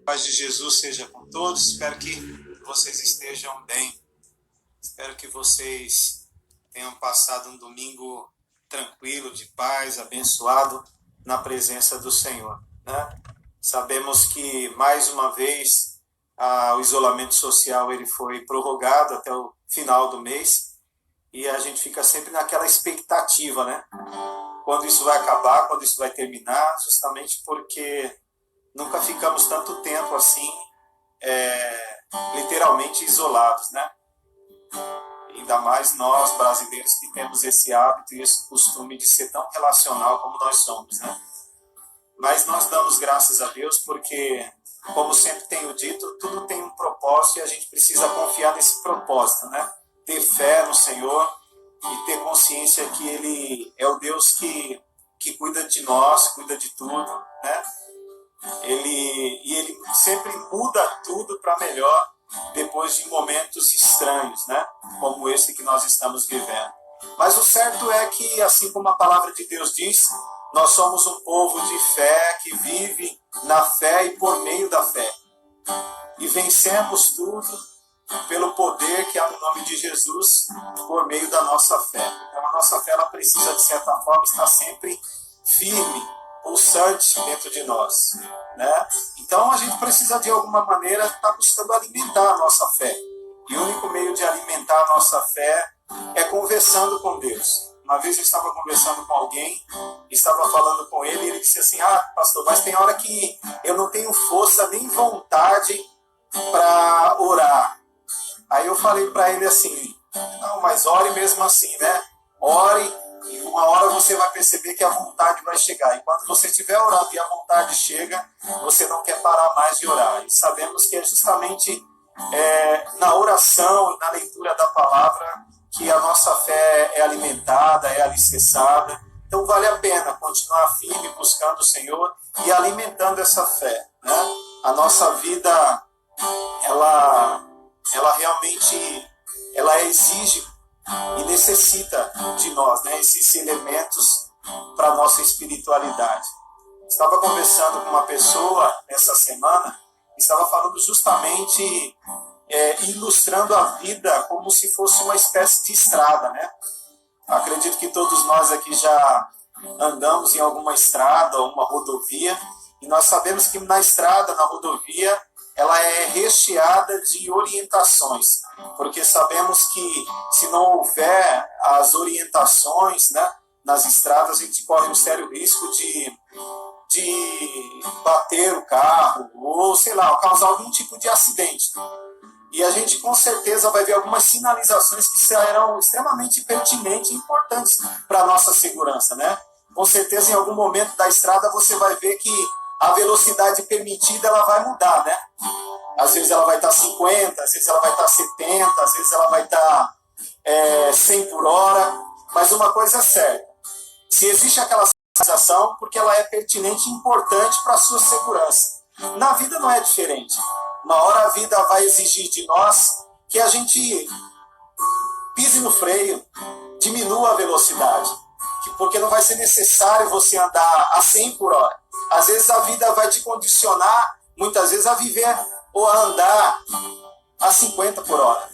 Paz de Jesus seja com todos. Espero que vocês estejam bem. Espero que vocês tenham passado um domingo tranquilo, de paz, abençoado na presença do Senhor, né? Sabemos que mais uma vez o isolamento social ele foi prorrogado até o final do mês e a gente fica sempre naquela expectativa, né? Quando isso vai acabar, quando isso vai terminar, justamente porque nunca ficamos tanto tempo assim, literalmente isolados, né? Ainda mais nós, brasileiros, que temos esse hábito e esse costume de ser tão relacional como nós somos, né? Mas nós damos graças a Deus porque, como sempre tenho dito, tudo tem um propósito e a gente precisa confiar nesse propósito, né? Ter fé no Senhor e ter consciência que Ele é o Deus que cuida de nós, cuida de tudo, né? Ele sempre muda tudo para melhor depois de momentos estranhos, né? Como esse que nós estamos vivendo. Mas o certo é que, assim como a palavra de Deus diz, nós somos um povo de fé que vive na fé e por meio da fé. E vencemos tudo pelo poder que há no nome de Jesus por meio da nossa fé. Então a nossa fé ela precisa, de certa forma, estar sempre firme, pulsante dentro de nós, né? Então a gente precisa de alguma maneira estar buscando alimentar a nossa fé. E o único meio de alimentar a nossa fé é conversando com Deus. Uma vez eu estava conversando com alguém, estava falando com ele e ele disse assim: pastor, mas tem hora que eu não tenho força nem vontade para orar. Aí eu falei para ele assim: não, mas ore mesmo assim, né? Ore. E uma hora você vai perceber que a vontade vai chegar. E quando você estiver orando e a vontade chega, você não quer parar mais de orar. E sabemos que é justamente na oração, na leitura da palavra, que a nossa fé é alimentada, é alicerçada. Então vale a pena continuar firme, buscando o Senhor e alimentando essa fé, né? A nossa vida, ela realmente exige e necessita de nós, né, esses elementos para a nossa espiritualidade. Estava conversando com uma pessoa essa semana, estava falando justamente, ilustrando a vida como se fosse uma espécie de estrada, né? Acredito que todos nós aqui já andamos em alguma estrada ou uma rodovia, e nós sabemos que na estrada, na rodovia, ela é recheada de orientações, porque sabemos que se não houver as orientações, né, nas estradas, a gente corre um sério risco de bater o carro ou, sei lá, causar algum tipo de acidente. E a gente com certeza vai ver algumas sinalizações que serão extremamente pertinentes e importantes para a nossa segurança, né? Com certeza em algum momento da estrada você vai ver que a velocidade permitida ela vai mudar, né? Às vezes ela vai estar 50, às vezes ela vai estar 70, às vezes ela vai estar 100 por hora. Mas uma coisa é certa: se existe aquela sinalização, porque ela é pertinente e importante para a sua segurança. Na vida não é diferente. Uma hora a vida vai exigir de nós que a gente pise no freio, diminua a velocidade, porque não vai ser necessário você andar a 100 por hora. Às vezes a vida vai te condicionar, muitas vezes, a viver ou a andar a 50 por hora.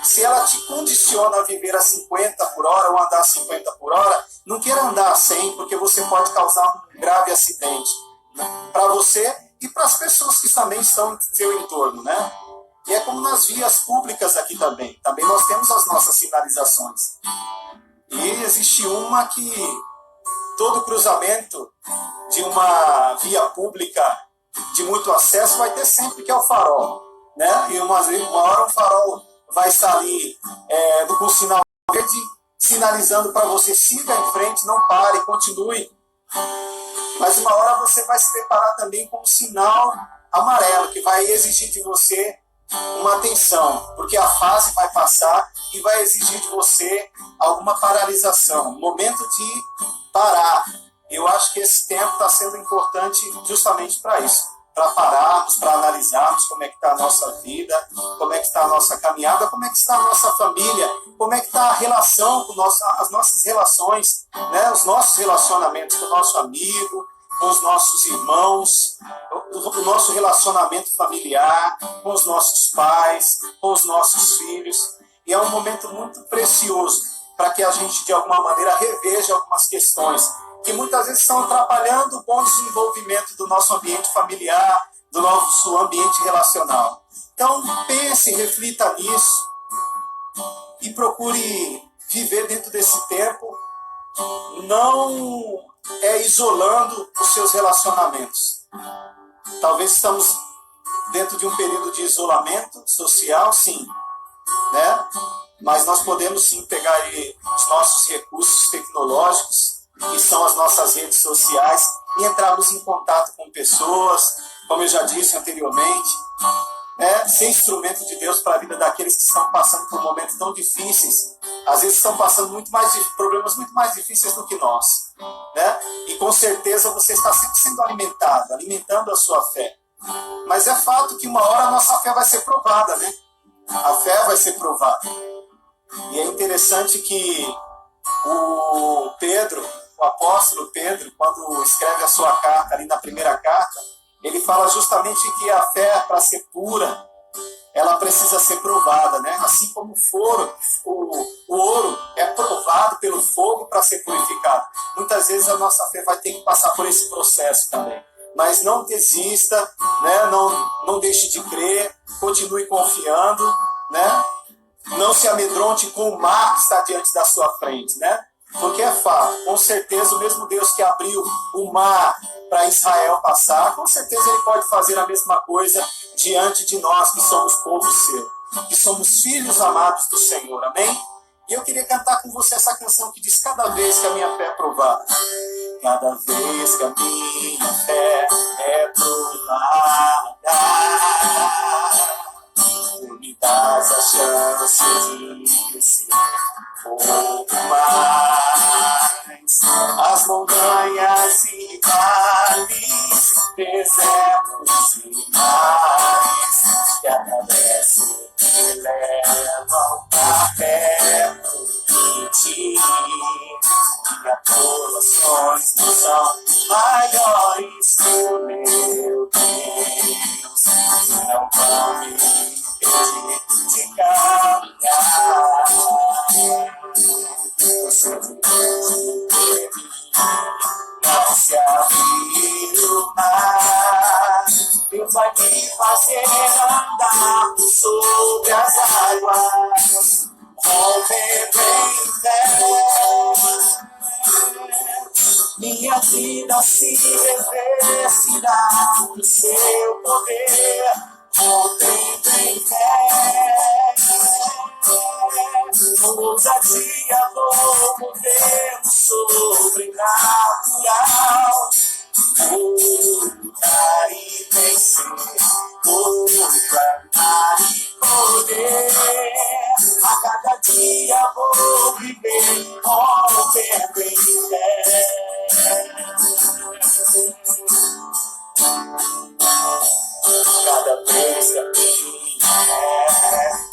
Se ela te condiciona a viver a 50 por hora ou andar a 50 por hora, não queira andar a 100, porque você pode causar um grave acidente, né, para você e para as pessoas que também estão em seu entorno, né? E é como nas vias públicas aqui também. Também nós temos as nossas sinalizações. E existe uma que todo cruzamento de uma via pública de muito acesso vai ter sempre, que é o farol, né? E uma hora o farol vai estar ali com o sinal verde, sinalizando para você: siga em frente, não pare, continue. Mas uma hora você vai se deparar também com um sinal amarelo, que vai exigir de você uma atenção, porque a fase vai passar e vai exigir de você alguma paralisação, um momento de parar. Eu acho que esse tempo está sendo importante justamente para isso, para pararmos, para analisarmos como é que está a nossa vida, como é que está a nossa caminhada, como é que está a nossa família, como é que está a relação com as nossas relações, né? Os nossos relacionamentos com o nosso amigo, com os nossos irmãos, o nosso relacionamento familiar, com os nossos pais, com os nossos filhos. E é um momento muito precioso para que a gente, de alguma maneira, reveja algumas questões que muitas vezes estão atrapalhando o bom desenvolvimento do nosso ambiente familiar, do nosso ambiente relacional. Então, pense, reflita nisso e procure viver dentro desse tempo, não isolando os seus relacionamentos. Talvez estamos dentro de um período de isolamento social, sim, né? Mas nós podemos sim pegar aí os nossos recursos tecnológicos, que são as nossas redes sociais, e entrarmos em contato com pessoas, como eu já disse anteriormente, né? Ser instrumento de Deus para a vida daqueles que estão passando por momentos tão difíceis. Às vezes estão passando problemas muito mais difíceis do que nós, né? E com certeza você está sempre sendo alimentando a sua fé. Mas é fato que uma hora a nossa fé vai ser provada, né? A fé vai ser provada. E é interessante que o apóstolo Pedro, quando escreve a sua carta, ali na primeira carta, ele fala justamente que a fé, para ser pura, ela precisa ser provada, né? Assim como o ouro é provado pelo fogo para ser purificado. Muitas vezes a nossa fé vai ter que passar por esse processo também. Mas não desista, né? Não deixe de crer, continue confiando, né? Não se amedronte com o mar que está diante da sua frente, né? Porque é fato, com certeza o mesmo Deus que abriu o mar para Israel passar, com certeza Ele pode fazer a mesma coisa diante de nós que somos povo seu, que somos filhos amados do Senhor, amém? E eu queria cantar com você essa canção que diz: cada vez que a minha fé é provada, cada vez que a minha fé é provada, tu me dás a chance de crescer um pouco mais. As montanhas e vales, desertos e mares que atravessam e levam pra perto de ti. Minhas provações não são maiores que o meu Deus, não vão me impedir de caminhar. Você não se abrir o mar, Deus vai me fazer andar sobre as águas, rompendo em fé. Minha vida se revestirá do seu poder, rompendo em fé. Ousadia vou mover no sobrenatural, lutar e vencer, proclamar e poder. A cada dia vou viver, rompendo em fé. Cada vez que a minha é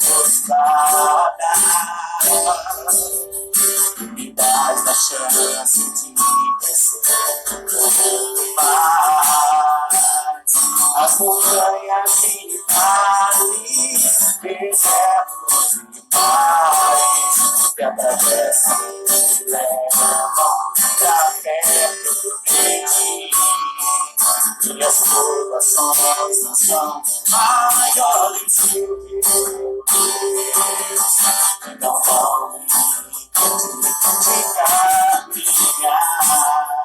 postada, me dás a chance de crescer um pouco mais. As montanhas e vales, desertos e mares que atravessam e levam pra perto de ti. Minhas provações não são maiores que o meu Deus, não vão me impedir de caminhar.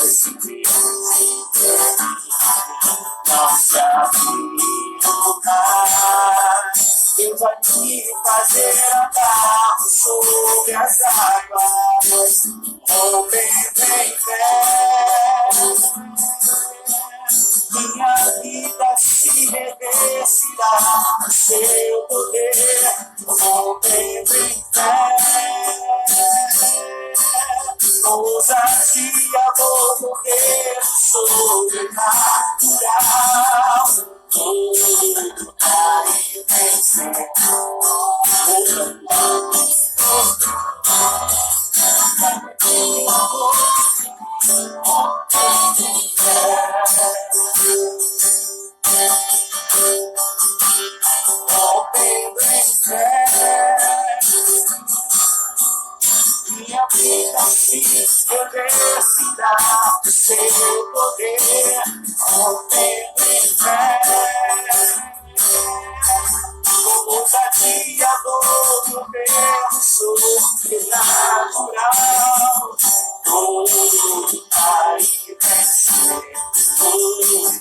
Esse Deus não se abrir o mar, Deus vai me fazer andar sobre as águas, rompendo em fé. Minha vida se revestirá do seu poder, rompendo em fé. Ousadia vou morrer sobrenatural, lutar e vencer,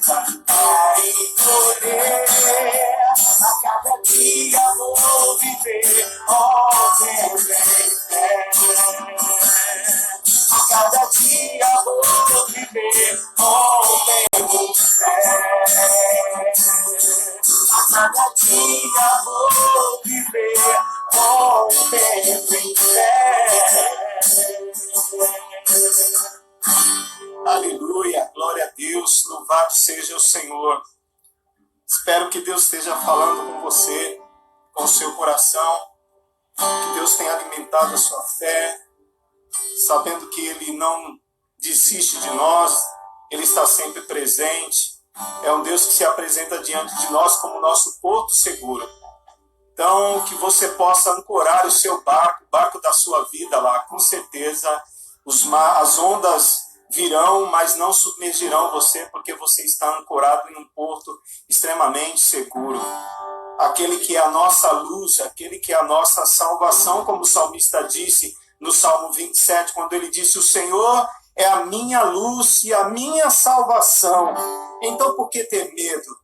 cantar e colher. A cada dia vou viver, oh, fé. A cada dia vou viver, oh, fé. A cada dia vou viver, oh, fé. Aleluia, glória a Deus, louvado seja o Senhor. Espero que Deus esteja falando com você, com o seu coração, que Deus tenha alimentado a sua fé, sabendo que Ele não desiste de nós, Ele está sempre presente. É um Deus que se apresenta diante de nós como nosso porto seguro. Então, que você possa ancorar o seu barco, o barco da sua vida lá, com certeza. As ondas virão, mas não submergirão você, porque você está ancorado em um porto extremamente seguro. Aquele que é a nossa luz, aquele que é a nossa salvação, como o salmista disse no Salmo 27, quando ele disse: o Senhor é a minha luz e a minha salvação. Então, por que ter medo?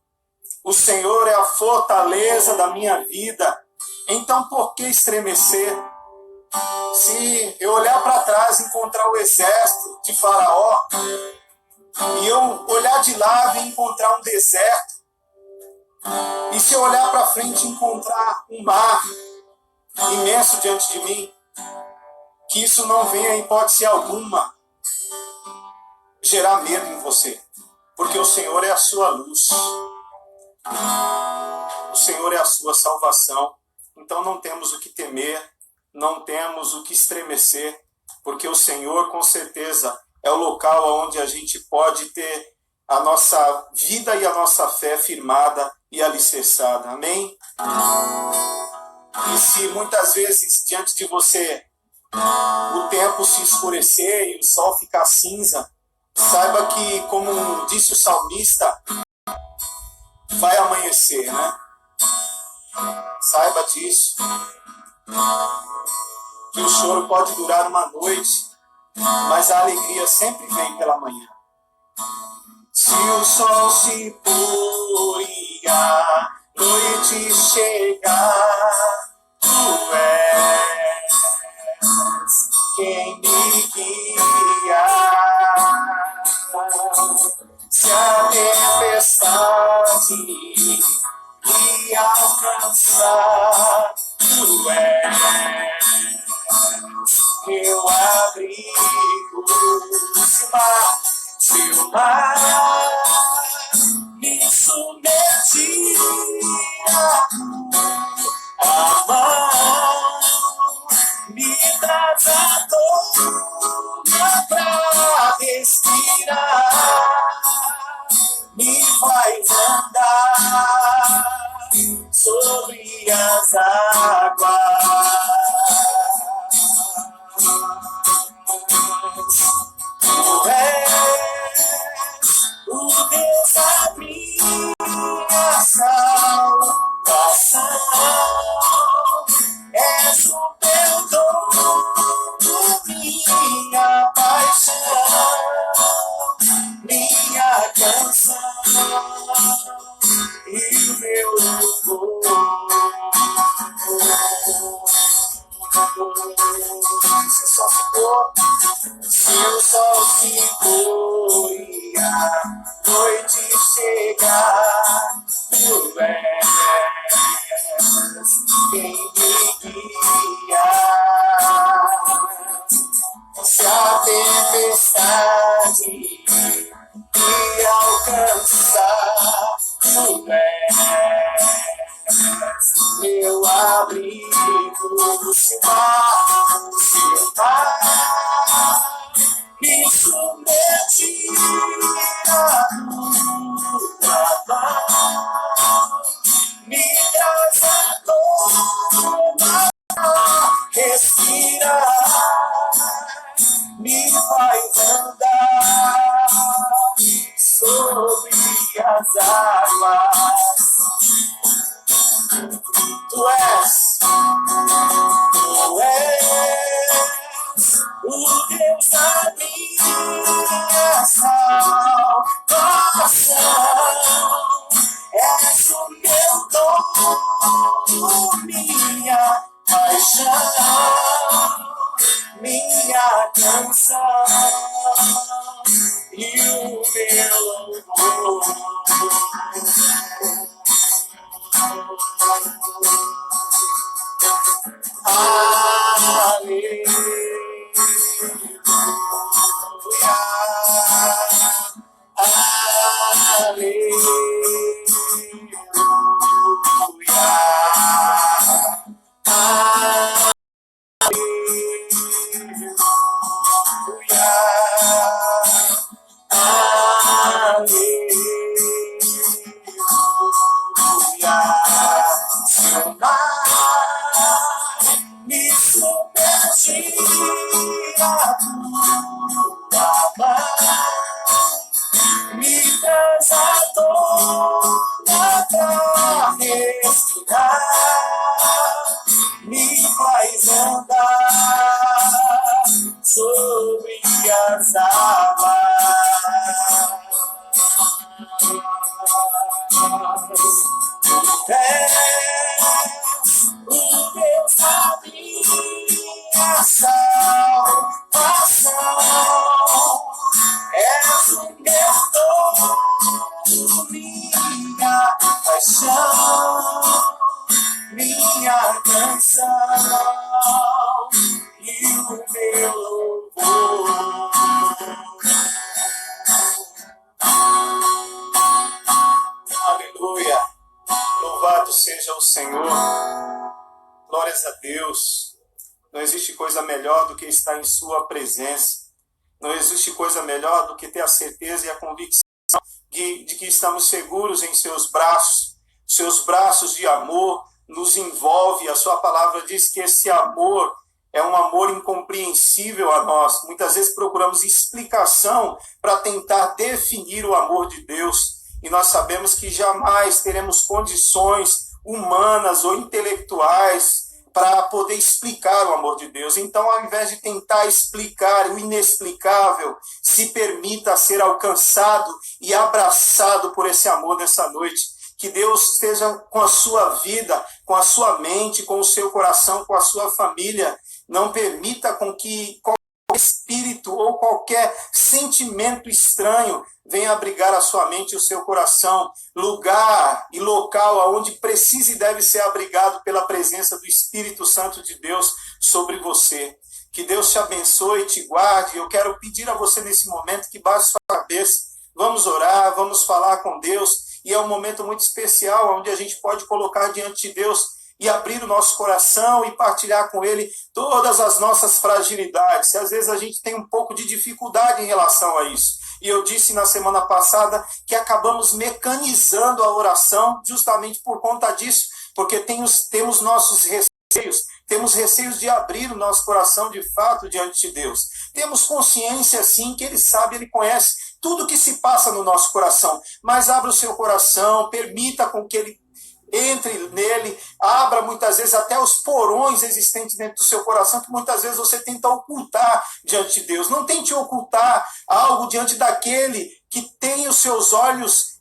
O Senhor é a fortaleza da minha vida. Então, por que estremecer? Se eu olhar para trás e encontrar o exército de Faraó, e eu olhar de lado e encontrar um deserto, e se eu olhar para frente e encontrar um mar imenso diante de mim, que isso não venha, em hipótese alguma, gerar medo em você, porque o Senhor é a sua luz, o Senhor é a sua salvação. Então não temos o que temer, não temos o que estremecer, porque o Senhor, com certeza, é o local onde a gente pode ter a nossa vida e a nossa fé firmada e alicerçada. Amém? E se muitas vezes, diante de você, o tempo se escurecer e o sol ficar cinza, saiba que, como disse o salmista, vai amanhecer, né? Saiba disso. Que o choro pode durar uma noite, mas a alegria sempre vem pela manhã. Se o sol se pôr e a noite chegar, tu és quem me guia. Se a tempestade me alcançar, tu és meu abrigo. Se o mar me submergir, a mão me traz a tona pra respirar, me faz andar sobre as águas. Tu és o Deus da minha salvação, és o meu dom, minha paixão, minha canção e o meu louvor. Se o sol se pôr e a noite chegar, tu és quem me guia. Se a tempestade me alcançar, tu és meu abrigo. Se o mar me submergir, a tua mão me traz a tona pra respirar, me faz andar sobre as águas. Tu és o Deus da minha salvação. minha paixão, minha canção e o meu louvor. Aleluia, seu mar me submergia, tua mão me traz a toda pra respirar, me faz andar sobre as águas. O Deus da minha salvação, és o meu dom, minha paixão, minha canção e o meu louvor. Aleluia, louvado seja o Senhor, glórias a Deus. Não existe coisa melhor do que estar em sua presença, não existe coisa melhor do que ter a certeza e a convicção de que estamos seguros em seus braços de amor nos envolve. A sua palavra diz que esse amor é um amor incompreensível a nós. Muitas vezes procuramos explicação para tentar definir o amor de Deus, e nós sabemos que jamais teremos condições humanas ou intelectuais para poder explicar o amor de Deus. Então, ao invés de tentar explicar o inexplicável, se permita ser alcançado e abraçado por esse amor nessa noite. Que Deus esteja com a sua vida, com a sua mente, com o seu coração, com a sua família. Não permita com que qualquer espírito ou qualquer sentimento estranho venha abrigar a sua mente e o seu coração. Lugar e local onde precisa e deve ser abrigado pela presença do Espírito Santo de Deus sobre você. Que Deus te abençoe e te guarde. Eu quero pedir a você nesse momento que baixe sua cabeça. Vamos orar, vamos falar com Deus. E é um momento muito especial onde a gente pode colocar diante de Deus e abrir o nosso coração e partilhar com Ele todas as nossas fragilidades. Às vezes a gente tem um pouco de dificuldade em relação a isso. E eu disse na semana passada que acabamos mecanizando a oração justamente por conta disso, porque temos nossos receios, temos receios de abrir o nosso coração de fato diante de Deus. Temos consciência, sim, que Ele sabe, Ele conhece tudo que se passa no nosso coração, mas abra o seu coração, permita com que Ele entre nele, abra muitas vezes até os porões existentes dentro do seu coração, que muitas vezes você tenta ocultar diante de Deus. Não tente ocultar algo diante daquele que tem os seus olhos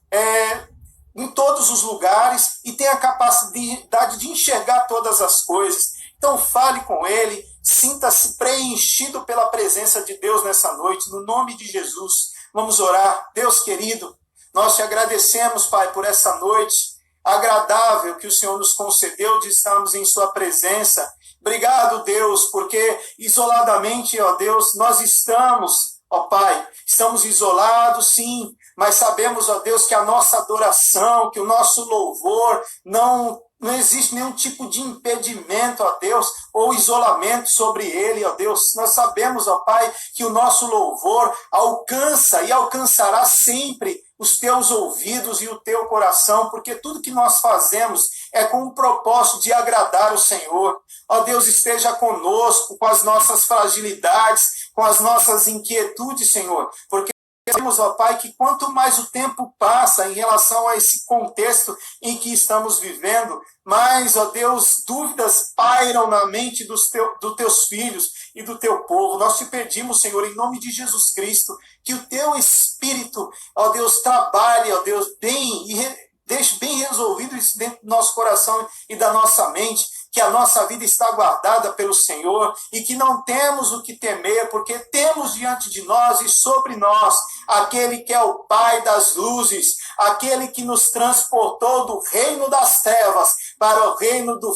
em todos os lugares e tem a capacidade de enxergar todas as coisas. Então fale com Ele, sinta-se preenchido pela presença de Deus nessa noite, no nome de Jesus. Vamos orar. Deus querido, nós te agradecemos, Pai, por essa noite agradável que o Senhor nos concedeu de estarmos em sua presença. Obrigado, Deus, porque isoladamente, ó Deus, nós estamos, ó Pai, estamos isolados, sim, mas sabemos, ó Deus, que a nossa adoração, que o nosso louvor não existe nenhum tipo de impedimento, ó Deus, ou isolamento sobre ele, ó Deus. Nós sabemos, ó Pai, que o nosso louvor alcança e alcançará sempre os teus ouvidos e o teu coração, porque tudo que nós fazemos é com o propósito de agradar o Senhor. Ó Deus, esteja conosco com as nossas fragilidades, com as nossas inquietudes, Senhor, porque sabemos, ó Pai, que quanto mais o tempo passa em relação a esse contexto em que estamos vivendo, mais, ó Deus, dúvidas pairam na mente dos teus filhos e do teu povo. Nós te pedimos, Senhor, em nome de Jesus Cristo, que o teu Espírito, ó Deus, trabalhe, ó Deus, bem e deixe bem resolvido isso dentro do nosso coração e da nossa mente, que a nossa vida está guardada pelo Senhor e que não temos o que temer, porque temos diante de nós e sobre nós aquele que é o Pai das luzes, aquele que nos transportou do reino das trevas para o reino do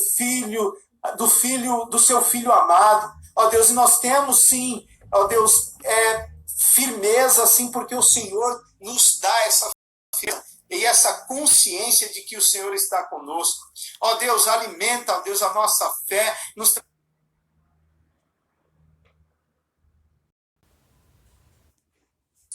seu Filho amado. Ó Deus, e nós temos sim, ó Deus, firmeza, sim, porque o Senhor nos dá essa firmeza e essa consciência de que o Senhor está conosco. Ó Deus, alimenta, ó Deus, a nossa fé, nos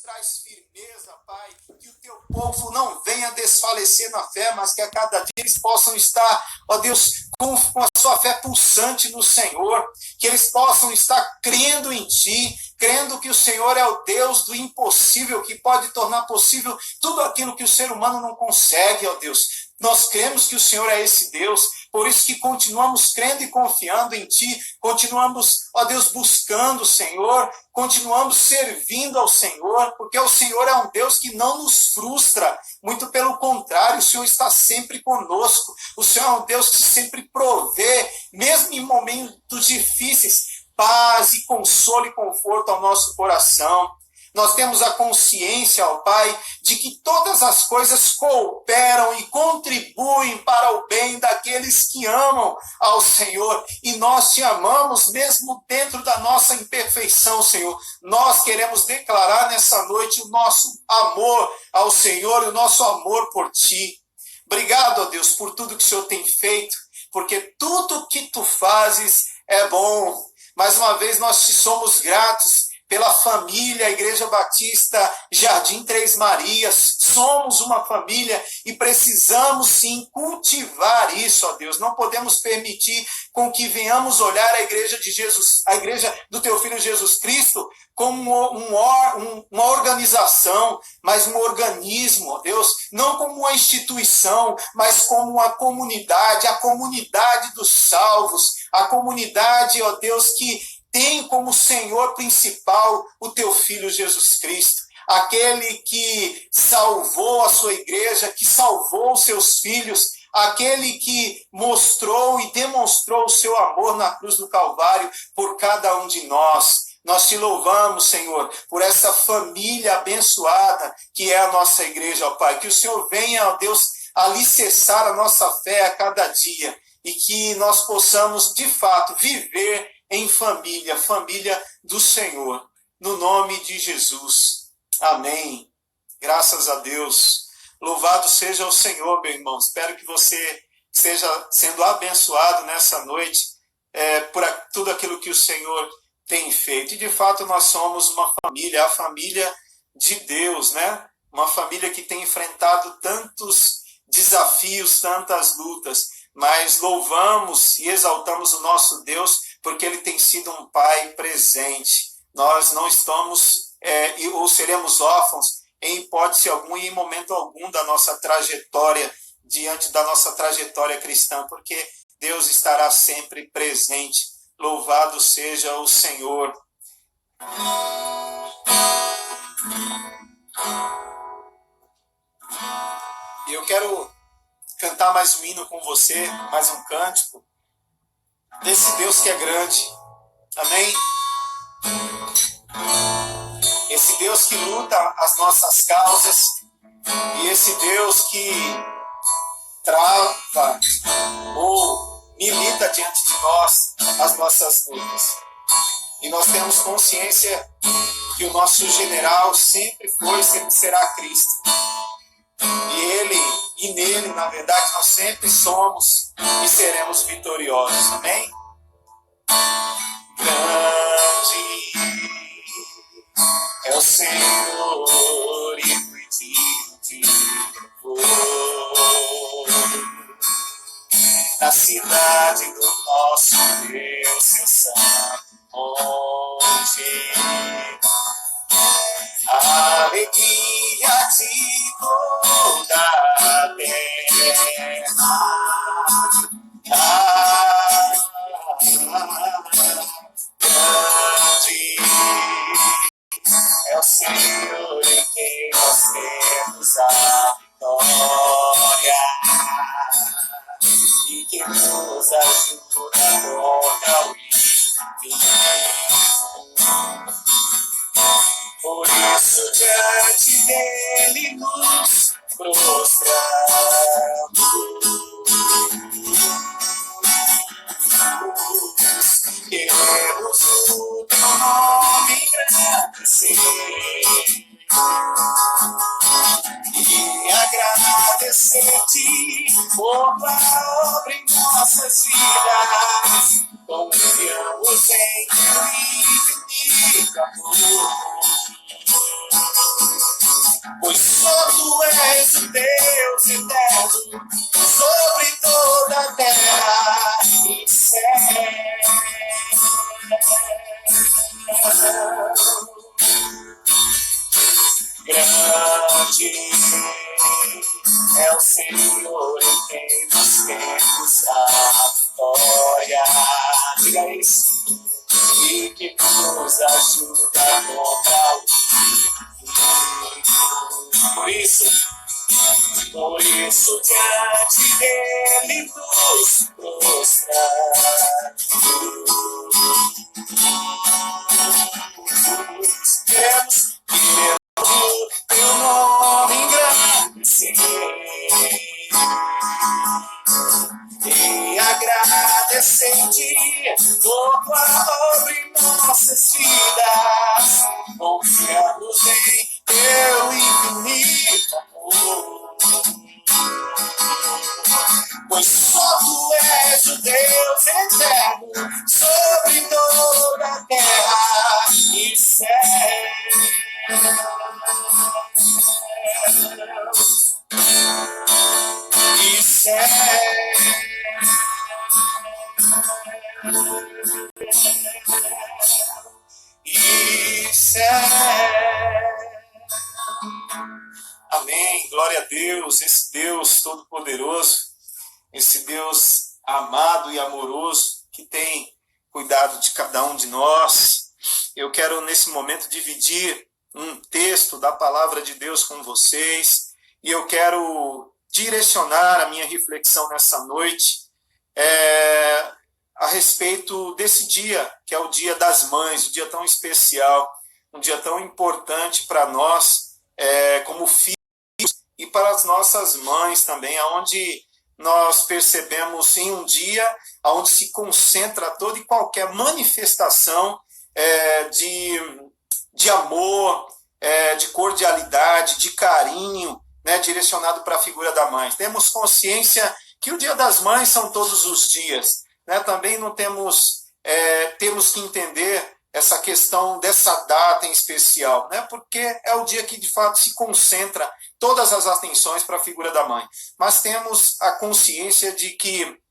traz firmeza, Pai, que o teu povo não venha desfalecer na fé, mas que a cada dia eles possam estar, ó Deus, com a sua fé pulsante no Senhor, que eles possam estar crendo em Ti, crendo que o Senhor é o Deus do impossível, que pode tornar possível tudo aquilo que o ser humano não consegue, ó Deus. Nós cremos que o Senhor é esse Deus, por isso que continuamos crendo e confiando em Ti, continuamos, ó Deus, buscando o Senhor, continuamos servindo ao Senhor, porque o Senhor é um Deus que não nos frustra, muito pelo contrário, o Senhor está sempre conosco, o Senhor é um Deus que sempre provê, mesmo em momentos difíceis, paz e consolo e conforto ao nosso coração. Nós temos a consciência, ó Pai, de que todas as coisas cooperam e contribuem para o bem daqueles que amam ao Senhor. E nós te amamos mesmo dentro da nossa imperfeição, Senhor. Nós queremos declarar nessa noite o nosso amor ao Senhor e o nosso amor por Ti. Obrigado, ó Deus, por tudo que o Senhor tem feito, porque tudo que Tu fazes é bom. Mais uma vez, nós te somos gratos pela família, a Igreja Batista Jardim Três Marias. Somos uma família e precisamos sim cultivar isso, ó Deus. Não podemos permitir com que venhamos olhar a Igreja de Jesus, a Igreja do Teu Filho Jesus Cristo, como uma organização, mas um organismo, ó Deus, não como uma instituição, mas como uma comunidade, a comunidade dos salvos, a comunidade, ó Deus, que tem como Senhor principal o Teu Filho Jesus Cristo, aquele que salvou a sua igreja, que salvou os seus filhos, aquele que mostrou e demonstrou o seu amor na cruz do Calvário por cada um de nós. Nós te louvamos, Senhor, por essa família abençoada que é a nossa igreja, ó Pai. Que o Senhor venha, ó Deus, alicerçar a nossa fé a cada dia e que nós possamos, de fato, viver em família, família do Senhor, no nome de Jesus. Amém. Graças a Deus. Louvado seja o Senhor, meu irmão. Espero que você esteja sendo abençoado nessa noite por tudo aquilo que o Senhor tem feito. E, de fato, nós somos uma família, a família de Deus, né? Uma família que tem enfrentado tantos desafios, tantas lutas, mas louvamos e exaltamos o nosso Deus porque Ele tem sido um Pai presente. Nós não estamos ou seremos órfãos em hipótese alguma e em momento algum da nossa trajetória, diante da nossa trajetória cristã, porque Deus estará sempre presente. Louvado seja o Senhor. E eu quero cantar mais um hino com você, mais um cântico, desse Deus que é grande. Amém? Esse Deus que luta as nossas causas e esse Deus que trava ou milita diante de nós as nossas lutas. E nós temos consciência que o nosso general sempre foi, sempre será Cristo. E nele, na verdade, nós sempre somos e seremos vitoriosos. Amém? Grande é o Senhor e digno de louvor. Na cidade do nosso Deus, seu santo monte, a alegria de toda a terra. Grande é o Senhor em quem nós temos a vitória. agradecente por tua obra em nossas vidas. Confiamos em teu infinito amor, pois só tu és o Deus eterno sobre toda a terra e céu. Grande é o Senhor em quem nós temos a vitória. Diga isso. E que nos ajuda contra o inimigo. Por isso diante dele nos prostramos. Queremos teu nome engrandecer e agradecer-te por tua obra em nossas vidas. Confiamos em teu infinito amor, pois só tu és o Deus eterno sobre toda a terra e céu. E céu. E céu. Amém. Glória a Deus, esse Deus todo-poderoso, esse Deus amado e amoroso que tem cuidado de cada um de nós. Eu quero nesse momento dividir um texto da palavra de Deus com vocês e eu quero direcionar a minha reflexão nessa noite a respeito desse dia, que é o Dia das Mães, um dia tão especial, um dia tão importante para nós como filhos e para as nossas mães também, onde nós percebemos em um dia onde se concentra toda e qualquer manifestação de amor, de cordialidade, de carinho, né, direcionado para a figura da mãe. Temos consciência que o Dia das Mães são todos os dias, né? Também não temos que entender essa questão dessa data em especial, né? Porque é o dia que de fato se concentra todas as atenções para a figura da mãe. Mas temos a consciência de que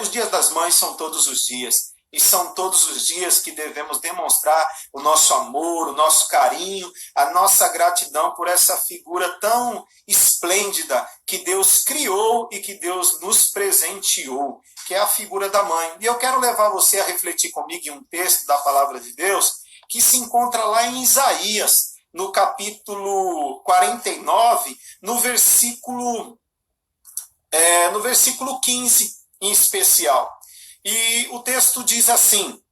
os Dias das Mães são todos os dias. E são todos os dias que devemos demonstrar o nosso amor, o nosso carinho, a nossa gratidão por essa figura tão esplêndida que Deus criou e que Deus nos presenteou, que é a figura da mãe. E eu quero levar você a refletir comigo em um texto da palavra de Deus que se encontra lá em Isaías, no capítulo 49, no versículo 15 em especial. E o texto diz assim: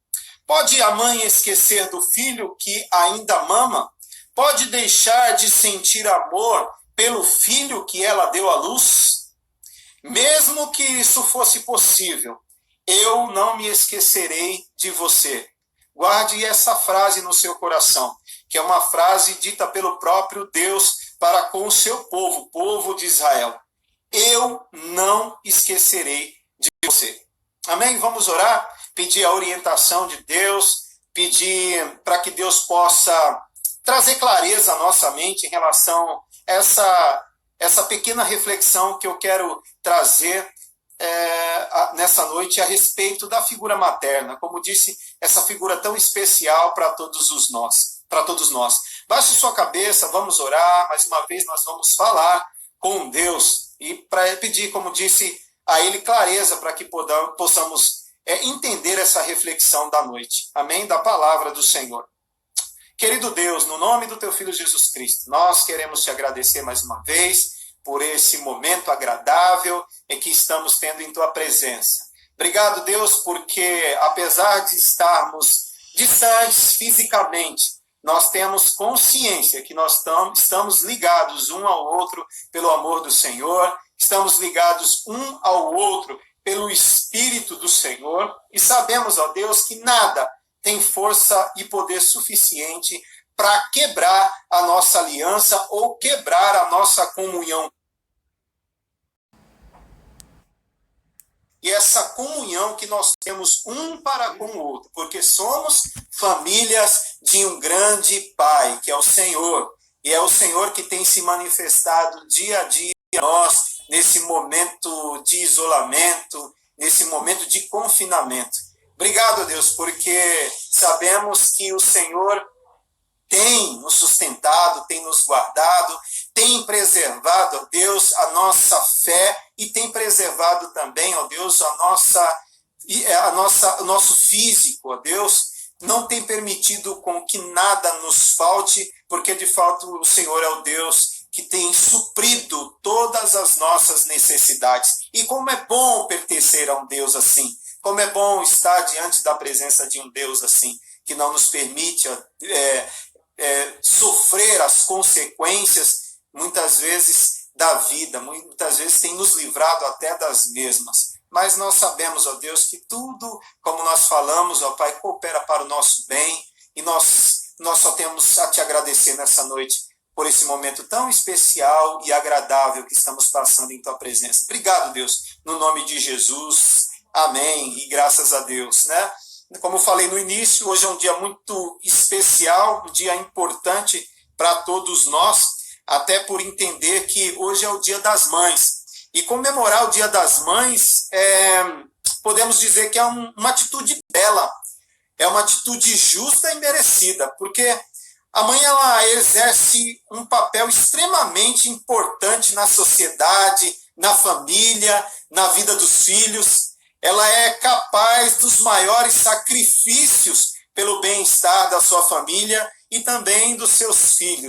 pode a mãe esquecer do filho que ainda mama? Pode deixar de sentir amor pelo filho que ela deu à luz? Mesmo que isso fosse possível, eu não me esquecerei de você. Guarde essa frase no seu coração, que é uma frase dita pelo próprio Deus para com o seu povo, o povo de Israel. Eu não esquecerei de você. Amém? Vamos orar, pedir a orientação de Deus, pedir para que Deus possa trazer clareza à nossa mente em relação a essa pequena reflexão que eu quero trazer nessa noite a respeito da figura materna. Como disse, essa figura tão especial para todos nós. Baixe sua cabeça, vamos orar, mais uma vez nós vamos falar com Deus e para pedir, como disse, a Ele clareza para que possamos entender essa reflexão da noite. Amém? Da palavra do Senhor. Querido Deus, no nome do Teu Filho Jesus Cristo, nós queremos Te agradecer mais uma vez por esse momento agradável em que estamos tendo em Tua presença. Obrigado, Deus, porque apesar de estarmos distantes fisicamente, nós temos consciência que nós estamos ligados um ao outro pelo amor do Senhor, estamos ligados um ao outro pelo Espírito do Senhor e sabemos, ó Deus, que nada tem força e poder suficiente para quebrar a nossa aliança ou quebrar a nossa comunhão. comunhão que nós temos um para com o outro, porque somos famílias de um grande Pai, que é o Senhor. E é o Senhor que tem se manifestado dia a dia a nós, nesse momento de isolamento, nesse momento de confinamento. Obrigado, Deus, porque sabemos que o Senhor tem nos sustentado, tem nos guardado, tem preservado, ó Deus, a nossa fé e tem preservado também, ó Deus, o nosso físico, ó Deus, não tem permitido com que nada nos falte, porque de fato o Senhor é o Deus que tem suprido todas as nossas necessidades. E como é bom pertencer a um Deus assim, como é bom estar diante da presença de um Deus assim, que não nos permite sofrer as consequências, muitas vezes, da vida, muitas vezes tem nos livrado até das mesmas. Mas nós sabemos, ó Deus, que tudo, como nós falamos, ó Pai, coopera para o nosso bem, e nós só temos a te agradecer nessa noite por esse momento tão especial e agradável que estamos passando em tua presença. Obrigado, Deus, no nome de Jesus. Amém. E graças a Deus, né? Como eu falei no início, hoje é um dia muito especial, um dia importante para todos nós, até por entender que hoje é o Dia das Mães. E comemorar o Dia das Mães, podemos dizer que é uma atitude bela, é uma atitude justa e merecida, porque a mãe ela exerce um papel extremamente importante na sociedade, na família, na vida dos filhos. Ela é capaz dos maiores sacrifícios pelo bem-estar da sua família e também dos seus filhos.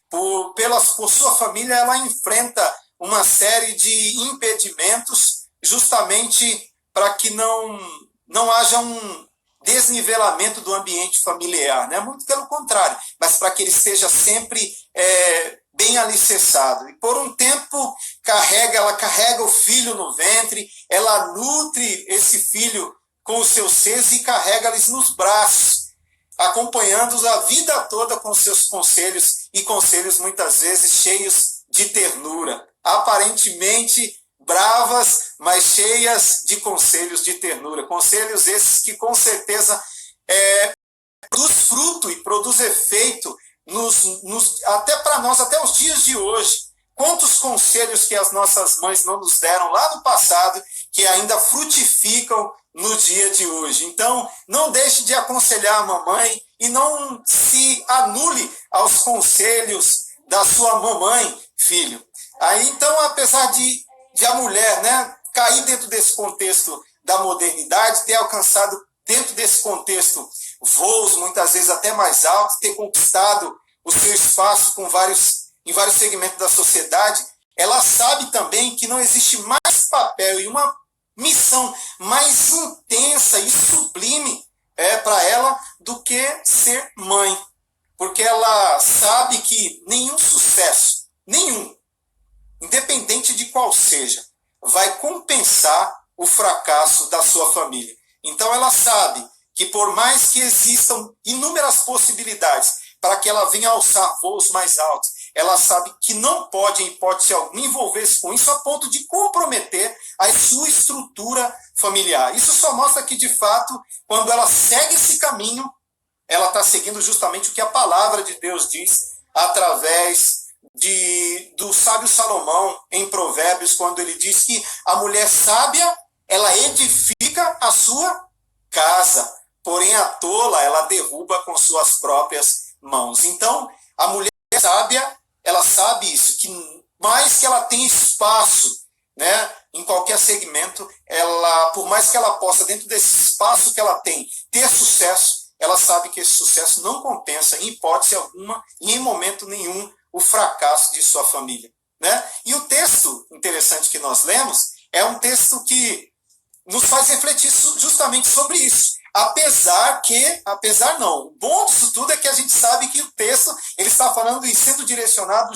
Por sua família, ela enfrenta uma série de impedimentos justamente para que não haja um desnivelamento do ambiente familiar, né? Muito pelo contrário, mas para que ele seja sempre bem alicerçado. E por um tempo ela carrega o filho no ventre, ela nutre esse filho com os seus seios e carrega-lhes nos braços, acompanhando-os a vida toda com seus conselhos, e conselhos muitas vezes cheios de ternura, aparentemente bravas, mas cheias de conselhos de ternura, conselhos esses que com certeza produz fruto e produz efeito até para nós, até os dias de hoje. Quantos conselhos que as nossas mães não nos deram lá no passado, que ainda frutificam no dia de hoje. Então, não deixe de aconselhar a mamãe e não se anule aos conselhos da sua mamãe, filho. Aí, então, apesar de a mulher, né, cair dentro desse contexto da modernidade, ter alcançado dentro desse contexto voos muitas vezes até mais altos, ter conquistado o seu espaço em vários segmentos da sociedade, ela sabe também que não existe mais papel e uma missão mais intensa e sublime para ela do que ser mãe. Porque ela sabe que nenhum sucesso, independente de qual seja, vai compensar o fracasso da sua família. Então ela sabe que por mais que existam inúmeras possibilidades para que ela venha alçar voos mais altos, ela sabe que não pode, em hipótese alguma, envolver-se com isso a ponto de comprometer a sua estrutura familiar. Isso só mostra que, de fato, quando ela segue esse caminho, ela está seguindo justamente o que a palavra de Deus diz através do sábio Salomão em Provérbios, quando ele diz que a mulher sábia, ela edifica a sua casa, porém a tola, ela derruba com suas próprias mãos. Então, a mulher sábia, ela sabe isso, que mais que ela tenha espaço, né, em qualquer segmento, por mais que ela possa, dentro desse espaço que ela tem, ter sucesso, ela sabe que esse sucesso não compensa, em hipótese alguma, e em momento nenhum, o fracasso de sua família, né? E o texto interessante que nós lemos é um texto que nos faz refletir justamente sobre isso. Apesar não, o bom disso tudo é que a gente sabe que o texto ele está falando e sendo direcionado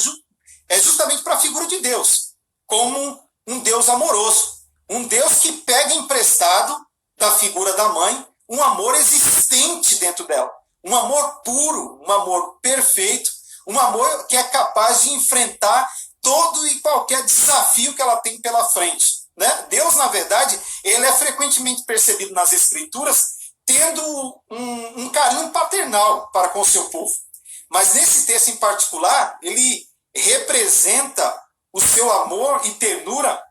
justamente para a figura de Deus, como um Deus amoroso, um Deus que pega emprestado da figura da mãe um amor existente dentro dela, um amor puro, um amor perfeito, um amor que é capaz de enfrentar todo e qualquer desafio que ela tem pela frente. né? Deus, na verdade, ele é frequentemente percebido nas Escrituras tendo um carinho paternal para com o seu povo. Mas nesse texto em particular, ele representa o seu amor e ternura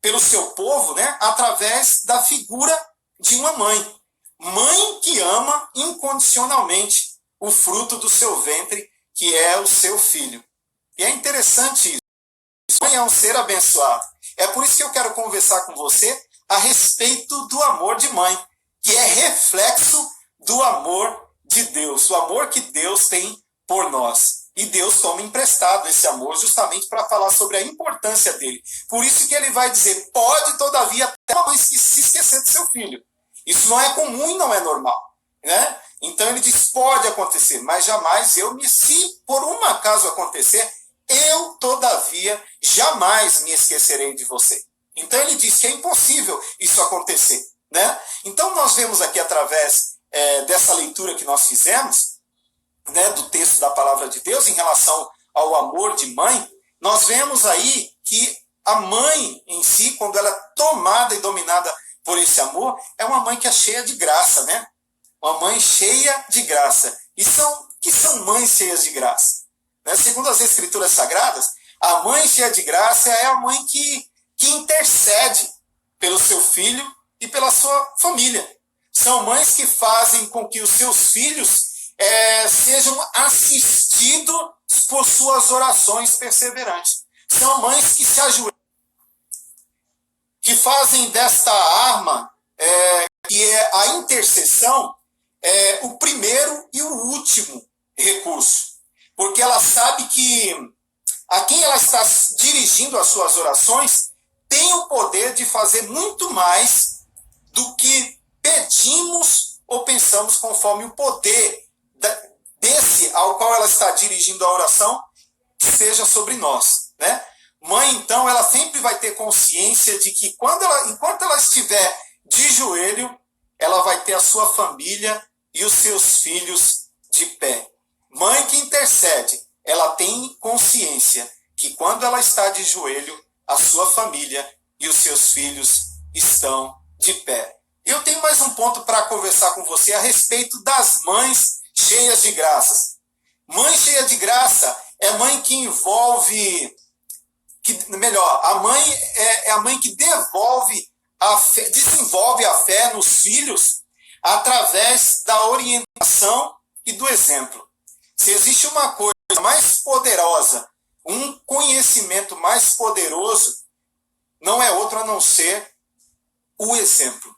pelo seu povo, né, através da figura de uma mãe. Mãe que ama incondicionalmente o fruto do seu ventre, que é o seu filho. E é interessante isso. Mãe é um ser abençoado. É por isso que eu quero conversar com você a respeito do amor de mãe, que é reflexo do amor de Deus, o amor que Deus tem por nós. E Deus toma emprestado esse amor justamente para falar sobre a importância dele. Por isso que ele vai dizer, pode todavia até uma mãe se esquecer do seu filho. Isso não é comum e não é normal, né? Então ele diz, pode acontecer, mas jamais se por um acaso acontecer, eu todavia jamais me esquecerei de você. Então ele diz que é impossível isso acontecer, né? Então nós vemos aqui através dessa leitura que nós fizemos, né, do texto da palavra de Deus em relação ao amor de mãe, nós vemos aí que a mãe em si, quando ela é tomada e dominada por esse amor, é uma mãe que é cheia de graça, né? Uma mãe cheia de graça. E que são mães cheias de graça? Né? Segundo as Escrituras Sagradas, a mãe cheia de graça é a mãe que intercede pelo seu filho e pela sua família. São mães que fazem com que os seus filhos sejam assistidos por suas orações perseverantes. São mães que se ajoelham, que fazem desta arma, que é a intercessão, o primeiro e o último recurso. Porque ela sabe que a quem ela está dirigindo as suas orações tem o poder de fazer muito mais do que pedimos ou pensamos, conforme o poder desse ao qual ela está dirigindo a oração seja sobre nós, né? Mãe, então, ela sempre vai ter consciência de que enquanto ela estiver de joelho, ela vai ter a sua família e os seus filhos de pé. Mãe que intercede, ela tem consciência que quando ela está de joelho, a sua família e os seus filhos estão de pé. Eu tenho mais um ponto para conversar com você a respeito das mães cheias de graças. Mãe cheia de graça é mãe que envolve... a mãe é a mãe que desenvolve a fé nos filhos através da orientação e do exemplo. Se existe uma coisa mais poderosa, um conhecimento mais poderoso, não é outro a não ser o exemplo.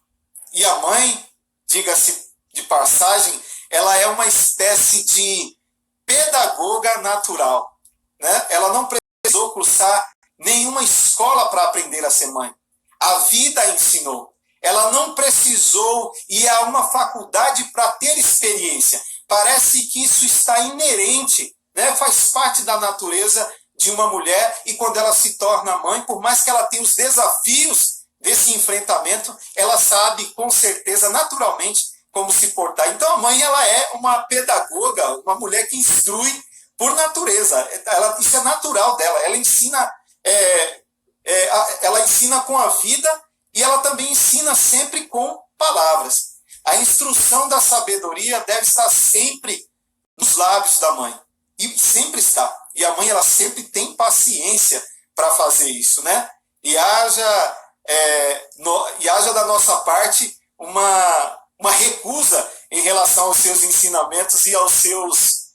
E a mãe, diga-se de passagem, ela é uma espécie de pedagoga natural, né? Ela não precisou cursar nenhuma escola para aprender a ser mãe. A vida a ensinou. Ela não precisou ir a uma faculdade para ter experiência. Parece que isso está inerente, né? Faz parte da natureza de uma mulher, e quando ela se torna mãe, por mais que ela tenha os desafios desse enfrentamento, ela sabe com certeza, naturalmente, como se portar. Então a mãe, ela é uma pedagoga, uma mulher que instrui por natureza. Isso é natural dela. Ela ensina com a vida, e ela também ensina sempre com palavras. A instrução da sabedoria deve estar sempre nos lábios da mãe. E sempre está. E a mãe, ela sempre tem paciência para fazer isso, né? E haja da nossa parte uma recusa em relação aos seus ensinamentos e aos seus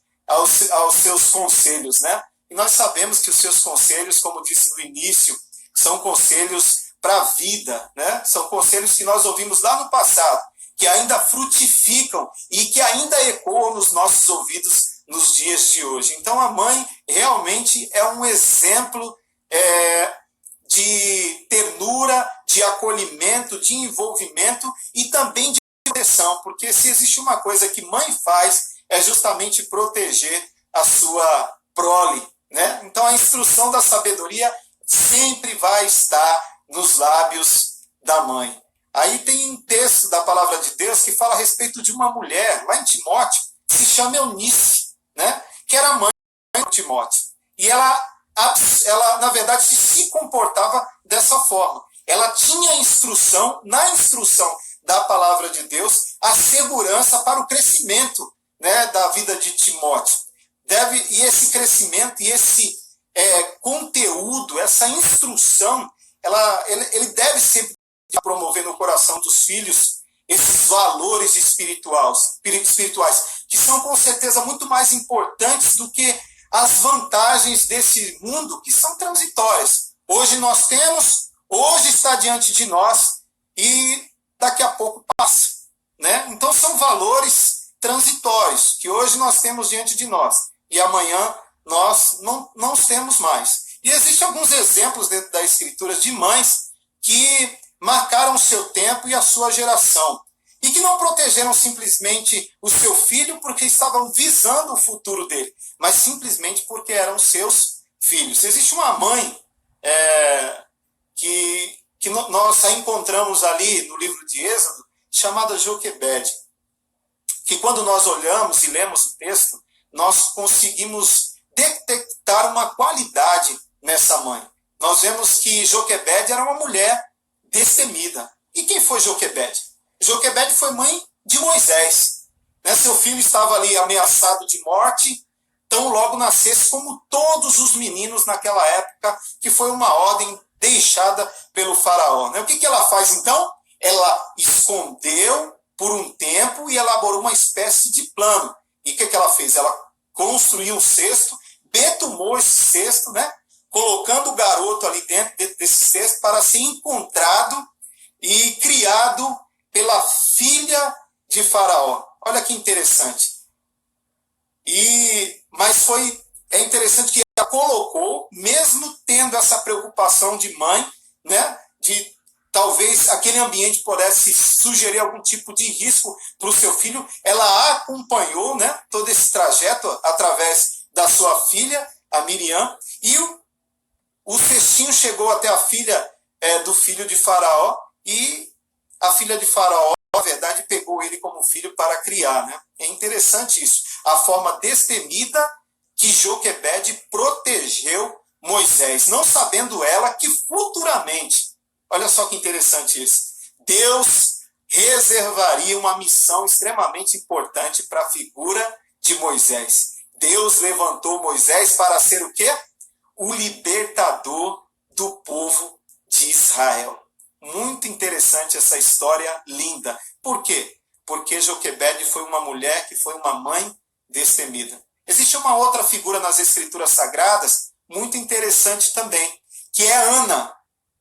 conselhos, né? E nós sabemos que os seus conselhos, como disse no início, são conselhos para a vida, né? São conselhos que nós ouvimos lá no passado, que ainda frutificam e que ainda ecoam nos nossos ouvidos nos dias de hoje. Então a mãe realmente é um exemplo de ternura, de acolhimento, de envolvimento e também de proteção, porque se existe uma coisa que mãe faz é justamente proteger a sua prole, né? Então a instrução da sabedoria sempre vai estar nos lábios da mãe. Aí tem um texto da palavra de Deus que fala a respeito de uma mulher, lá em Timóteo, que se chama Eunice, né? Que era mãe de Timóteo. E ela, na verdade, se comportava dessa forma. ela tinha instrução, na instrução da palavra de Deus, a segurança para o crescimento, né, da vida de Timóteo. E esse crescimento e esse conteúdo, essa instrução, ele deve sempre promover no coração dos filhos esses valores espirituais, que são com certeza muito mais importantes do que as vantagens desse mundo, que são transitórias. Hoje nós temos, hoje está diante de nós e daqui a pouco passa, né? Então são valores transitórios que hoje nós temos diante de nós e amanhã nós não temos mais. E existem alguns exemplos dentro da Escritura de mães que marcaram o seu tempo e a sua geração e que não protegeram simplesmente o seu filho porque estavam visando o futuro dele, mas simplesmente porque eram seus filhos. Existe uma mãe que nós a encontramos ali no livro de Êxodo, chamada Joquebede, que quando nós olhamos e lemos o texto, nós conseguimos detectar uma qualidade nessa mãe. Nós vemos que Joquebede era uma mulher destemida. E quem foi Joquebede? Joquebede foi mãe de Moisés. Né? Seu filho estava ali ameaçado de morte, tão logo nascesse como todos os meninos naquela época, que foi uma ordem deixada pelo faraó. Né? O que ela faz então? Ela escondeu por um tempo e elaborou uma espécie de plano. E o que ela fez? Ela construiu um cesto, betumou esse cesto, né? Colocando o garoto ali dentro desse cesto para ser encontrado e criado pela filha de Faraó. Olha que interessante. Mas é interessante que ela colocou, mesmo tendo essa preocupação de mãe, né, de talvez aquele ambiente pudesse sugerir algum tipo de risco para o seu filho, ela acompanhou, né, todo esse trajeto através da sua filha, a Miriam, e o cestinho chegou até a filha do filho de Faraó, e a filha de Faraó, na verdade, pegou ele como filho para criar. Né? É interessante isso. A forma destemida que Joquebede protegeu Moisés, não sabendo ela que futuramente, olha só que interessante isso, Deus reservaria uma missão extremamente importante para a figura de Moisés. Deus levantou Moisés para ser o quê? O libertador do povo de Israel. Muito interessante essa história linda. Por quê? Porque Joquebede foi uma mulher que foi uma mãe destemida. Existe uma outra figura nas Escrituras Sagradas, muito interessante também, que é Ana,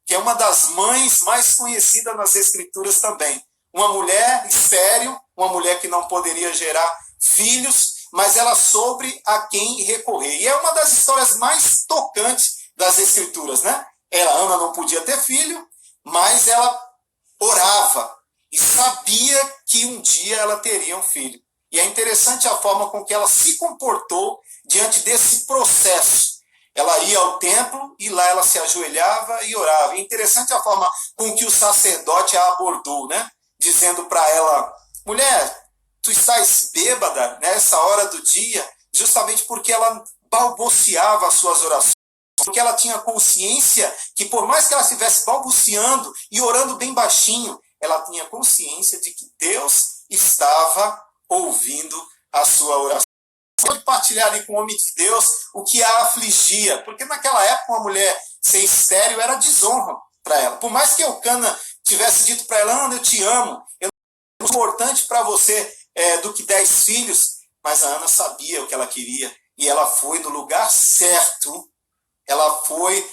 que é uma das mães mais conhecidas nas Escrituras também. Uma mulher estéril, uma mulher que não poderia gerar filhos, mas ela soube a quem recorrer. E é uma das histórias mais tocantes das Escrituras, né? Ana não podia ter filho, mas ela orava e sabia que um dia ela teria um filho. E é interessante a forma com que ela se comportou diante desse processo. Ela ia ao templo e lá ela se ajoelhava e orava. É interessante a forma com que o sacerdote a abordou, né? Dizendo para ela, mulher, tu estás bêbada nessa hora do dia, justamente porque ela balbuciava as suas orações. Porque ela tinha consciência que por mais que ela estivesse balbuciando e orando bem baixinho, ela tinha consciência de que Deus estava ouvindo a sua oração. Pode partilhar ali com o homem de Deus o que a afligia, porque naquela época uma mulher ser estéril era desonra para ela. Por mais que Eucana tivesse dito para ela, Ana, eu te amo, eu não sou importante para você do que 10 filhos, mas a Ana sabia o que ela queria e ela foi no lugar certo, ela foi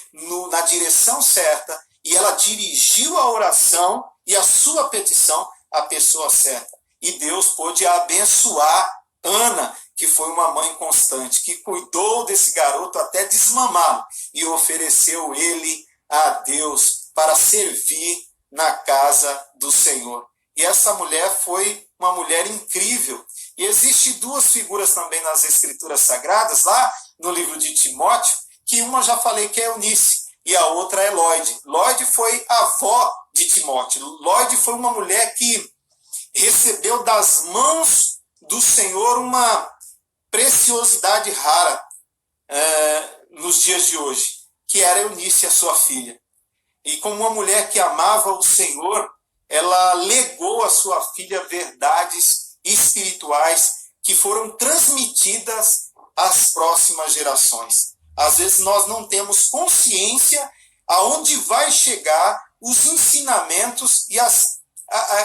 na direção certa e ela dirigiu a oração e a sua petição à pessoa certa. E Deus pôde abençoar Ana, que foi uma mãe constante, que cuidou desse garoto até desmamá-lo e ofereceu ele a Deus para servir na casa do Senhor. E essa mulher foi uma mulher incrível. E existem duas figuras também nas Escrituras Sagradas, lá no livro de Timóteo, que uma já falei que é Eunice, e a outra é Lóide. Lóide foi a avó de Timóteo. Lóide foi uma mulher que recebeu das mãos do Senhor uma preciosidade rara nos dias de hoje, que era Eunice, a sua filha. E como uma mulher que amava o Senhor, ela legou à sua filha verdades espirituais que foram transmitidas às próximas gerações. Às vezes nós não temos consciência aonde vai chegar os ensinamentos e as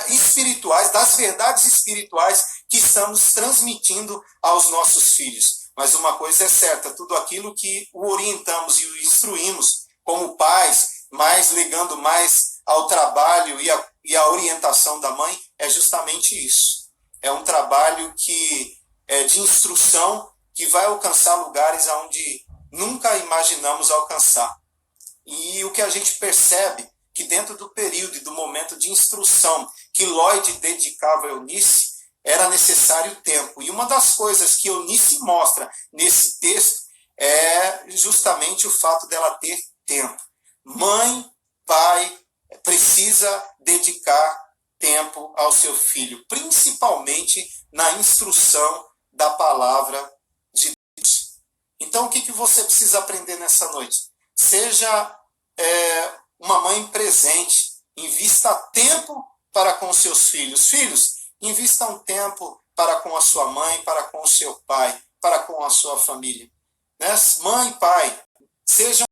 espirituais, das verdades espirituais que estamos transmitindo aos nossos filhos. Mas uma coisa é certa, tudo aquilo que o orientamos e o instruímos como pais, mas ligando mais ao trabalho e à orientação da mãe, é justamente isso. É um trabalho que é de instrução que vai alcançar lugares onde nunca imaginamos alcançar. E o que a gente percebe que dentro do período e do momento de instrução que Lloyd dedicava a Eunice, era necessário tempo. E uma das coisas que Eunice mostra nesse texto é justamente o fato dela ter tempo. Mãe, pai, precisa dedicar tempo ao seu filho, principalmente na instrução da palavra de Deus. Então, o que você precisa aprender nessa noite? Seja uma mãe presente, invista tempo para com seus filhos. Filhos, invista um tempo para com a sua mãe, para com o seu pai, para com a sua família. Né? Mãe, pai, sejam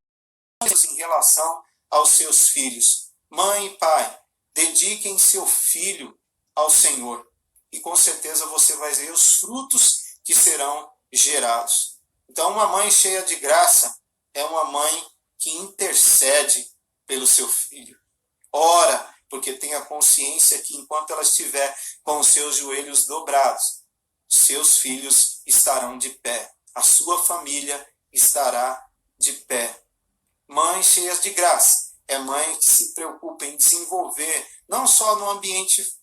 em relação aos seus filhos. Mãe e pai, dediquem seu filho ao Senhor. E com certeza você vai ver os frutos que serão gerados. Então, uma mãe cheia de graça é uma mãe que intercede pelo seu filho. Ora, porque tem a consciência que enquanto ela estiver com os seus joelhos dobrados, seus filhos estarão de pé. A sua família estará de pé. Mães cheias de graça é mãe que se preocupa em desenvolver, não só no ambiente,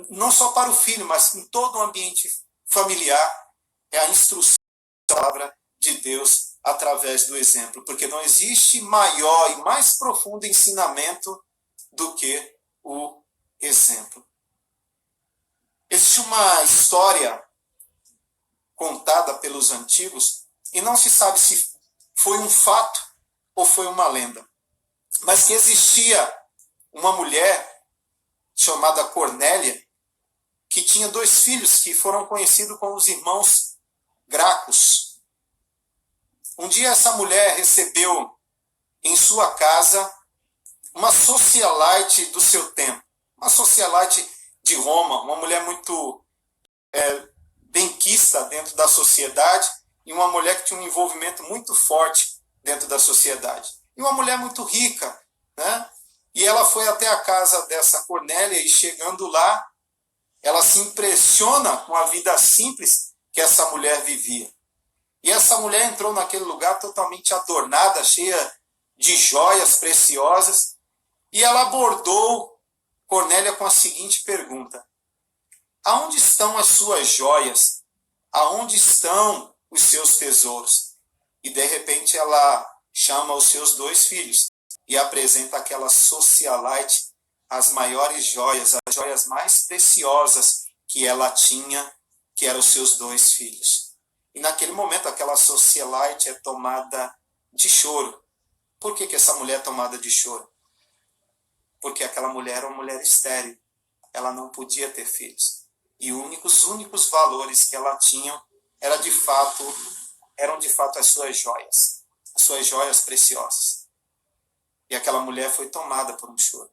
não só para o filho, mas em todo o ambiente familiar, é a instrução da palavra de Deus através do exemplo, porque não existe maior e mais profundo ensinamento do que o exemplo. Existe uma história contada pelos antigos e não se sabe se foi um fato ou foi uma lenda, mas que existia uma mulher chamada Cornélia que tinha 2 filhos que foram conhecidos como os irmãos Gracos. Um dia essa mulher recebeu em sua casa uma socialite do seu tempo, uma socialite de Roma, uma mulher muito benquista dentro da sociedade e uma mulher que tinha um envolvimento muito forte dentro da sociedade. E uma mulher muito rica, né? E ela foi até a casa dessa Cornélia e chegando lá, ela se impressiona com a vida simples que essa mulher vivia. E essa mulher entrou naquele lugar totalmente adornada, cheia de joias preciosas, e ela abordou Cornélia com a seguinte pergunta: aonde estão as suas joias? Aonde estão os seus tesouros? E de repente ela chama os seus 2 filhos e apresenta aquela socialite, as maiores joias, as joias mais preciosas que ela tinha, que eram os seus 2 filhos. E naquele momento aquela socialite é tomada de choro. Por que essa mulher é tomada de choro? Porque aquela mulher era uma mulher estéril. Ela não podia ter filhos. E os únicos valores que ela tinha eram de fato as suas joias preciosas. E aquela mulher foi tomada por um choro.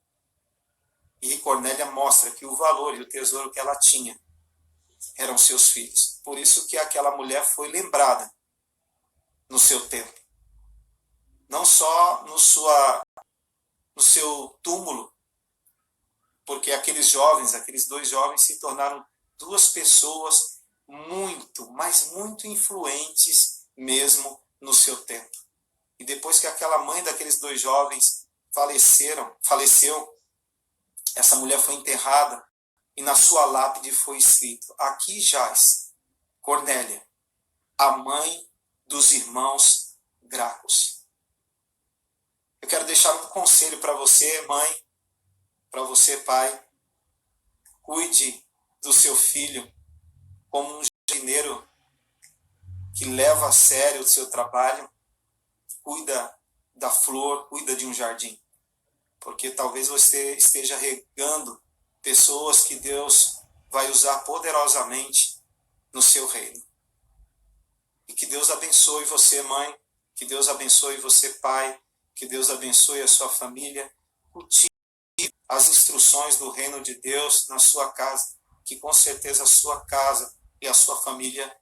E Cornélia mostra que o valor e o tesouro que ela tinha eram seus filhos. Por isso que aquela mulher foi lembrada no seu tempo. Não só no seu túmulo, porque aqueles 2 jovens se tornaram 2 pessoas muito, mas muito influentes mesmo no seu tempo. E depois que aquela mãe daqueles 2 jovens faleceu, essa mulher foi enterrada e na sua lápide foi escrito: aqui jaz Cornélia, a mãe dos irmãos Gracos. Eu quero deixar um conselho para você, mãe, para você, pai. Cuide do seu filho como um jardineiro que leva a sério o seu trabalho, cuida da flor, cuida de um jardim. porque talvez você esteja regando pessoas que Deus vai usar poderosamente no seu reino. E que Deus abençoe você, mãe, que Deus abençoe você, pai, que Deus abençoe a sua família, cultive as instruções do reino de Deus na sua casa, que com certeza a sua casa e a sua família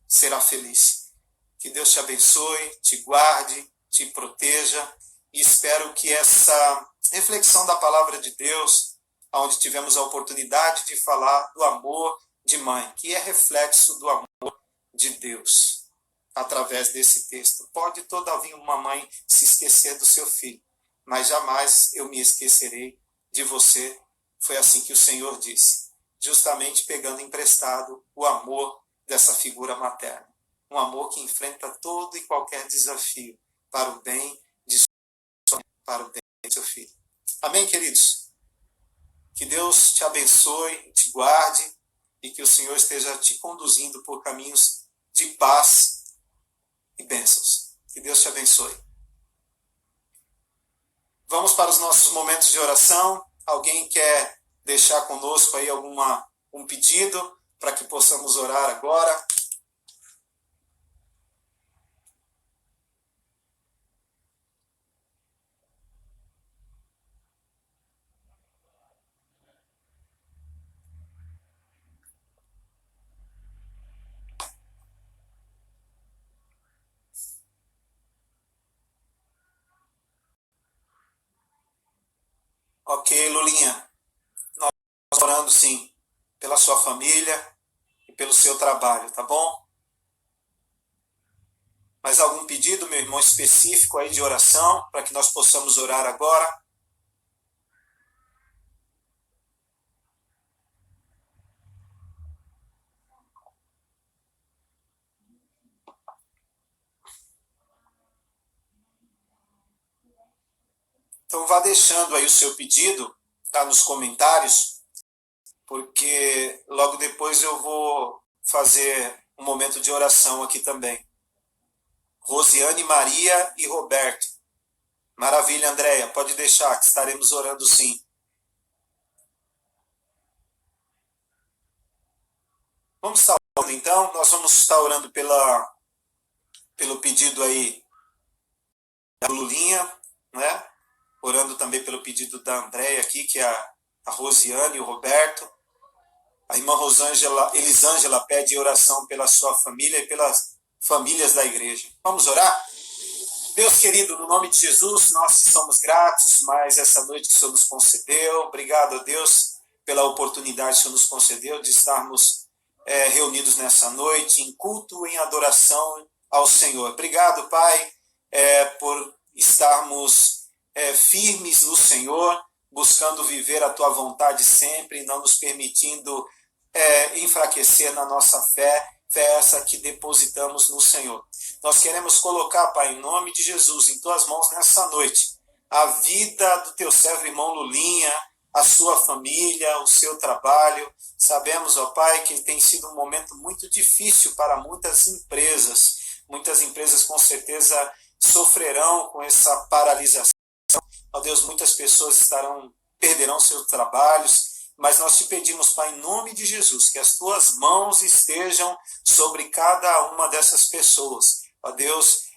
será feliz. Que Deus te abençoe, te guarde, te proteja, e espero que essa reflexão da palavra de Deus, onde tivemos a oportunidade de falar do amor de mãe, que é reflexo do amor de Deus, através desse texto. Pode, todavia, uma mãe se esquecer do seu filho, mas jamais eu me esquecerei de você. Foi assim que o Senhor disse, justamente pegando emprestado o amor dessa figura materna. Um amor que enfrenta todo e qualquer desafio para o bem de sua mãe, para o bem de seu filho. Amém, queridos? Que Deus te abençoe, te guarde e que o Senhor esteja te conduzindo por caminhos de paz e bênçãos. Que Deus te abençoe. Vamos para os nossos momentos de oração. Alguém quer deixar conosco aí um pedido para que possamos orar agora? Ok, Lulinha. Nós estamos orando, sim, pela sua família e pelo seu trabalho, tá bom? Mais algum pedido, meu irmão, específico aí de oração, para que nós possamos orar agora? Então vá deixando aí o seu pedido, tá, nos comentários, porque logo depois eu vou fazer um momento de oração aqui também. Rosiane, Maria e Roberto. Maravilha, Andréia, pode deixar, que estaremos orando sim. Vamos estar orando então, nós vamos estar orando pelo pedido aí da Lulinha, né? Orando também pelo pedido da Andréia aqui, que é a Rosiane e o Roberto. A irmã Elisângela pede oração pela sua família e pelas famílias da igreja. Vamos orar? Deus querido, no nome de Jesus, nós somos gratos mais essa noite que o Senhor nos concedeu. Obrigado a Deus pela oportunidade que o Senhor nos concedeu de estarmos reunidos nessa noite em culto, em adoração ao Senhor. Obrigado, Pai, por estarmos firmes no Senhor, buscando viver a Tua vontade sempre, não nos permitindo enfraquecer na nossa fé essa que depositamos no Senhor. Nós queremos colocar, Pai, em nome de Jesus, em Tuas mãos nessa noite, a vida do Teu servo irmão Lulinha, a sua família, o seu trabalho. Sabemos, ó Pai, que tem sido um momento muito difícil para muitas empresas. Muitas empresas com certeza sofrerão com essa paralisação. Ó Deus, muitas pessoas perderão seus trabalhos, mas nós te pedimos, Pai, em nome de Jesus, que as Tuas mãos estejam sobre cada uma dessas pessoas. Ó Deus,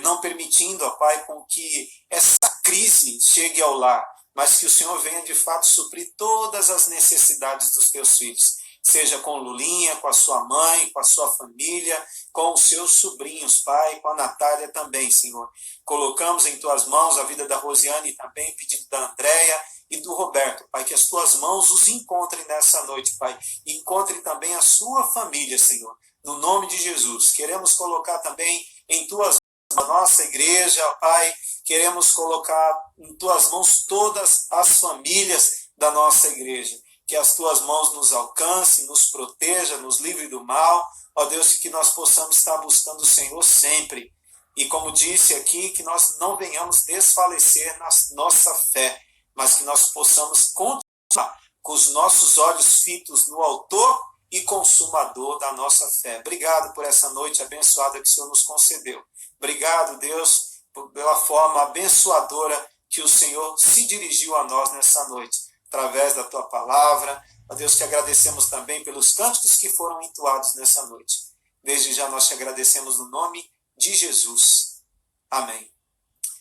não permitindo, ó Pai, com que essa crise chegue ao lar, mas que o Senhor venha de fato suprir todas as necessidades dos Teus filhos, seja com Lulinha, com a sua mãe, com a sua família, com os seus sobrinhos, Pai, com a Natália também, Senhor. Colocamos em Tuas mãos a vida da Rosiane também, pedido da Andréia e do Roberto, Pai, que as Tuas mãos os encontrem nessa noite, Pai, e encontrem também a sua família, Senhor, no nome de Jesus. Queremos colocar também em Tuas mãos a nossa igreja, Pai, queremos colocar em Tuas mãos todas as famílias da nossa igreja, que as Tuas mãos nos alcancem, nos proteja, nos livre do mal, ó Deus, que nós possamos estar buscando o Senhor sempre, e como disse aqui, que nós não venhamos desfalecer na nossa fé, mas que nós possamos continuar com os nossos olhos fitos no autor e consumador da nossa fé. Obrigado por essa noite abençoada que o Senhor nos concedeu. Obrigado, Deus, pela forma abençoadora que o Senhor se dirigiu a nós nessa noite, através da tua palavra. Ó Deus, te agradecemos também pelos cânticos que foram entoados nessa noite. Desde já nós te agradecemos no nome de Jesus. Amém.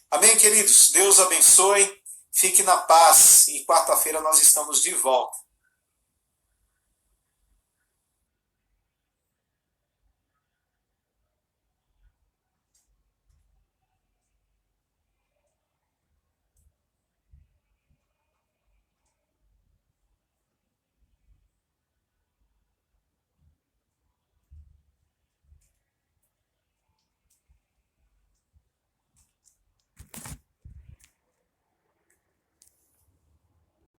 Amém, queridos. Deus abençoe. Fique na paz. E quarta-feira nós estamos de volta.